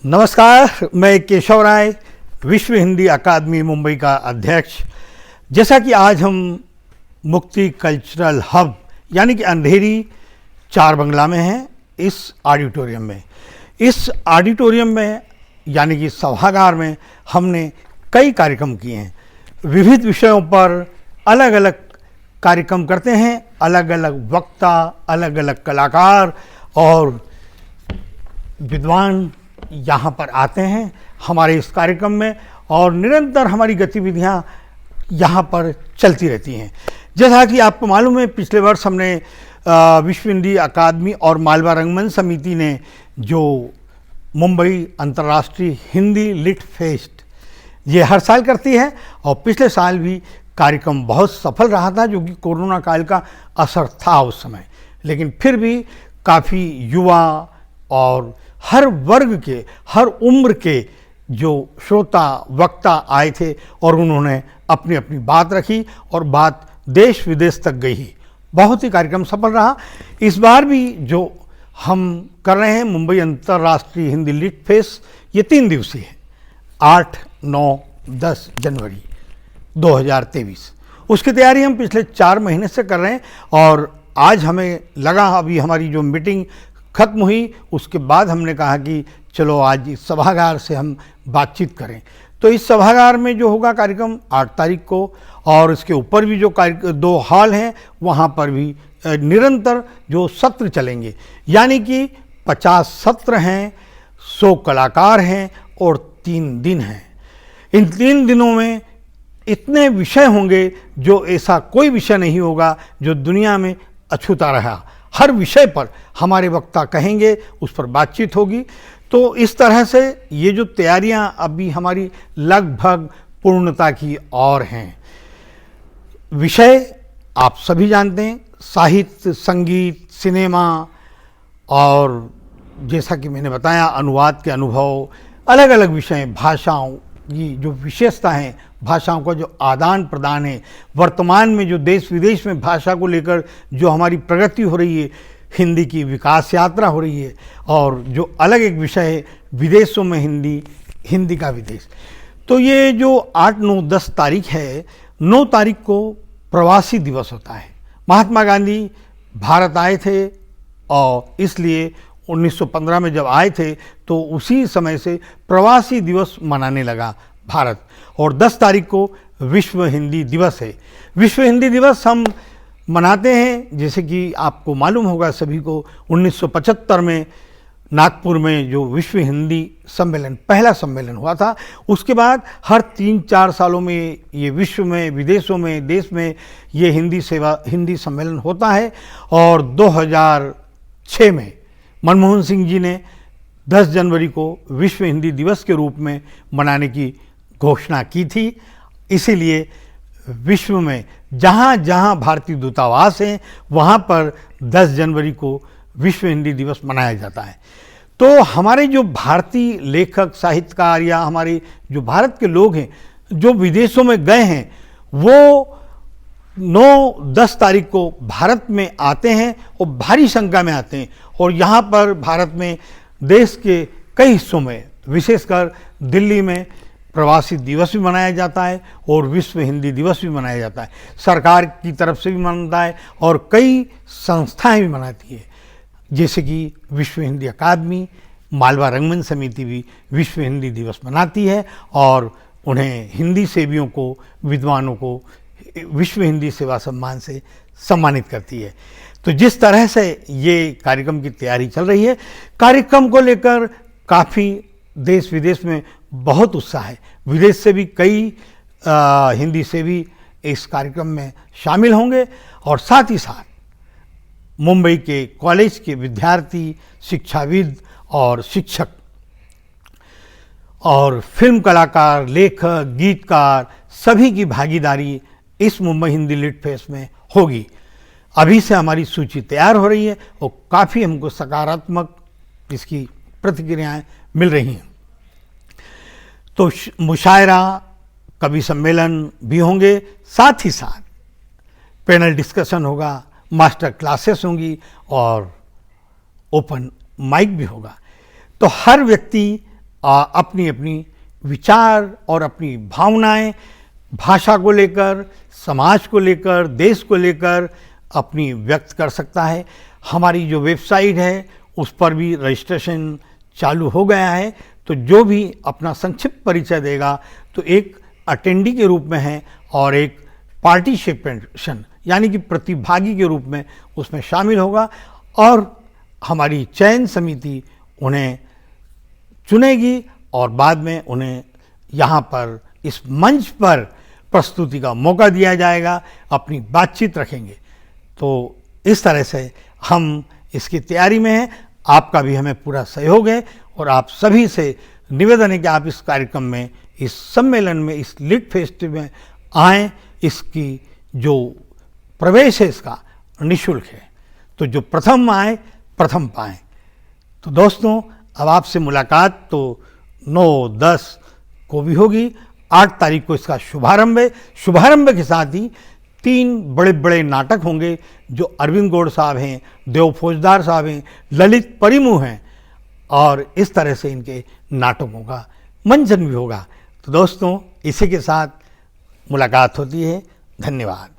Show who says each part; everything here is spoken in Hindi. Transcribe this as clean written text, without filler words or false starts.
Speaker 1: नमस्कार, मैं केशव राय, विश्व हिंदी अकादमी मुंबई का अध्यक्ष। जैसा कि आज हम मुक्ति कल्चरल हब यानी कि अंधेरी चार बंगला में हैं, इस ऑडिटोरियम में यानी कि सभागार में हमने कई कार्यक्रम किए हैं। विविध विषयों पर अलग अलग कार्यक्रम करते हैं, अलग अलग वक्ता, अलग अलग कलाकार और विद्वान यहाँ पर आते हैं हमारे इस कार्यक्रम में, और निरंतर हमारी गतिविधियाँ यहाँ पर चलती रहती हैं। जैसा कि आपको मालूम है, पिछले वर्ष हमने विश्व हिंदी अकादमी और मालवा रंगमंच समिति ने जो मुंबई अंतर्राष्ट्रीय हिंदी लिट फेस्ट ये हर साल करती है, और पिछले साल भी कार्यक्रम बहुत सफल रहा था, जो कि कोरोना काल का असर था उस समय। लेकिन फिर भी काफ़ी युवा और हर वर्ग के, हर उम्र के जो श्रोता वक्ता आए थे और उन्होंने अपनी अपनी बात रखी और बात देश विदेश तक गई ही। बहुत ही कार्यक्रम सफल रहा। इस बार भी जो हम कर रहे हैं मुंबई अंतर्राष्ट्रीय हिंदी लिट फेस्ट, ये 3 दिवसीय है, 8, 9, 10 जनवरी 2023। उसकी तैयारी हम पिछले 4 महीने से कर रहे हैं, और आज हमें लगा, अभी हमारी जो मीटिंग खत्म हुई उसके बाद हमने कहा कि चलो आज इस सभागार से हम बातचीत करें। तो इस सभागार में जो होगा कार्यक्रम 8 तारीख को, और इसके ऊपर भी जो 2 हॉल हैं वहाँ पर भी निरंतर जो सत्र चलेंगे, यानी कि 50 सत्र हैं, 100 कलाकार हैं और 3 दिन हैं। इन 3 दिनों में इतने विषय होंगे जो ऐसा कोई विषय नहीं होगा जो दुनिया में अछूता रहा। हर विषय पर हमारे वक्ता कहेंगे, उस पर बातचीत होगी। तो इस तरह से ये जो तैयारियां अभी हमारी लगभग पूर्णता की ओर हैं। विषय आप सभी जानते हैं, साहित्य, संगीत, सिनेमा, और जैसा कि मैंने बताया अनुवाद के अनुभव, अलग अलग विषय, भाषाओं की जो विशेषता है, भाषाओं का जो आदान प्रदान है, वर्तमान में जो देश विदेश में भाषा को लेकर जो हमारी प्रगति हो रही है, हिंदी की विकास यात्रा हो रही है, और जो अलग एक विषय है विदेशों में हिंदी, हिंदी का विदेश। तो ये जो 8, 9, 10 तारीख है, 9 तारीख को प्रवासी दिवस होता है। महात्मा गांधी भारत आए थे, और इसलिए 1915 में जब आए थे तो उसी समय से प्रवासी दिवस मनाने लगा भारत। और 10 तारीख को विश्व हिंदी दिवस है। विश्व हिंदी दिवस हम मनाते हैं, जैसे कि आपको मालूम होगा सभी को, 1975 में नागपुर में जो विश्व हिंदी सम्मेलन, पहला सम्मेलन हुआ था। उसके बाद हर 3-4 सालों में ये विश्व में, विदेशों में, देश में ये हिंदी सम्मेलन होता है। और 2006 में मनमोहन सिंह जी ने 10 जनवरी को विश्व हिंदी दिवस के रूप में मनाने की घोषणा की थी। इसीलिए विश्व में जहाँ जहाँ भारतीय दूतावास हैं वहाँ पर 10 जनवरी को विश्व हिंदी दिवस मनाया जाता है। तो हमारे जो भारतीय लेखक, साहित्यकार, या हमारे जो भारत के लोग हैं जो विदेशों में गए हैं, वो 9-10 तारीख को भारत में आते हैं, और भारी संख्या में आते हैं। और यहाँ पर भारत में देश के कई हिस्सों में, विशेषकर दिल्ली में प्रवासी दिवस भी मनाया जाता है और विश्व हिंदी दिवस भी मनाया जाता है। सरकार की तरफ से भी मनता है और कई संस्थाएं भी मनाती है, जैसे कि विश्व हिंदी अकादमी, मालवा रंगमंच समिति भी विश्व हिंदी दिवस मनाती है, और उन्हें हिंदी सेवियों को, विद्वानों को विश्व हिंदी सेवा सम्मान से सम्मानित करती है। तो जिस तरह से ये कार्यक्रम की तैयारी चल रही है, कार्यक्रम को लेकर काफ़ी देश विदेश में बहुत उत्साह है। विदेश से भी कई हिंदी सेवी इस कार्यक्रम में शामिल होंगे, और साथ ही साथ मुंबई के कॉलेज के विद्यार्थी, शिक्षाविद और शिक्षक, और फिल्म कलाकार, लेखक, गीतकार, सभी की भागीदारी इस मुंबई हिंदी लिट फेस्ट में होगी। अभी से हमारी सूची तैयार हो रही है और काफ़ी हमको सकारात्मक इसकी प्रतिक्रियाएं मिल रही हैं। तो मुशायरा, कवि सम्मेलन भी होंगे, साथ ही साथ पैनल डिस्कशन होगा, मास्टर क्लासेस होंगी और ओपन माइक भी होगा। तो हर व्यक्ति अपनी अपनी विचार और अपनी भावनाएं भाषा को लेकर, समाज को लेकर, देश को लेकर अपनी व्यक्त कर सकता है। हमारी जो वेबसाइट है उस पर भी रजिस्ट्रेशन चालू हो गया है, तो जो भी अपना संक्षिप्त परिचय देगा तो एक अटेंडी के रूप में है और एक पार्टिसिपेशन यानी कि प्रतिभागी के रूप में उसमें शामिल होगा और हमारी चयन समिति उन्हें चुनेगी और बाद में उन्हें यहाँ पर इस मंच पर प्रस्तुति का मौका दिया जाएगा, अपनी बातचीत रखेंगे। तो इस तरह से हम इसकी तैयारी में हैं। आपका भी हमें पूरा सहयोग है और आप सभी से निवेदन है कि आप इस कार्यक्रम में, इस सम्मेलन में, इस लिट फेस्टिवल में आएँ। इसकी जो प्रवेश है इसका निःशुल्क है, तो जो प्रथम आए प्रथम पाएँ। तो दोस्तों, अब आपसे मुलाकात तो 9-10 को भी होगी। 8 तारीख को इसका शुभारंभ है। शुभारंभ के साथ ही 3 बड़े बड़े नाटक होंगे जो अरविंद गौड़ साहब हैं, देव फौजदार साहब हैं, ललित परिमु हैं और इस तरह से इनके नाटकों का मंचन भी होगा। तो दोस्तों, इसी के साथ मुलाकात होती है। धन्यवाद।